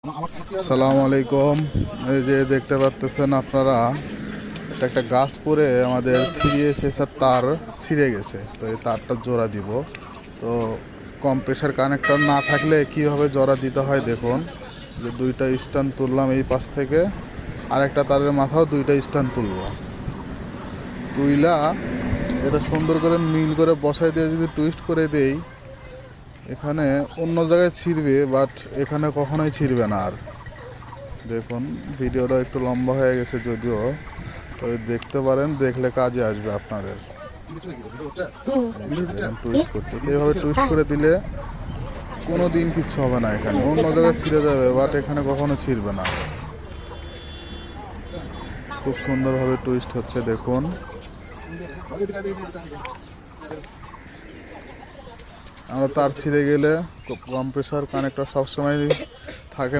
আসসালামু আলাইকুম। এই যে দেখতে পাচ্ছেন আপনারা, এটা একটা গাছ পরে আমাদের 3S তার ছিঁড়ে গেছে। তো এই তারটা জোড়া দিব। তো কম্প্রেসার কানেক্টর না থাকলে কীভাবে জোড়া দিতে হয় দেখুন। যে দুইটা স্ট্যান্ড তুললাম এই পাশ থেকে, আর একটা তারের মাথাও দুইটা স্ট্যান্ড তুইলা এটা সুন্দর করে মিল করে বসাই দিয়ে যদি টুইস্ট করে দেই, এখানে অন্য জায়গায় ছিঁড়বে, বাট এখানে কখনোই ছিঁড়বে না। আর দেখুন, ভিডিওটা একটু লম্বা হয়ে গেছে যদিও, তবে দেখতে পারেন, দেখলে কাজে আসবে আপনাদের। টুইস্ট করতেছে, এইভাবে টুইস্ট করে দিলে কোনো দিন কিচ্ছু হবে না। এখানে অন্য জায়গায় ছিঁড়ে যাবে, বাট এখানে কখনো ছিঁড়বে না। খুব সুন্দরভাবে টুইস্ট হচ্ছে দেখুন। আমরা তার ছিঁড়ে গেলে কম্প্রেসার কানেক্টর সবসময় থাকে না।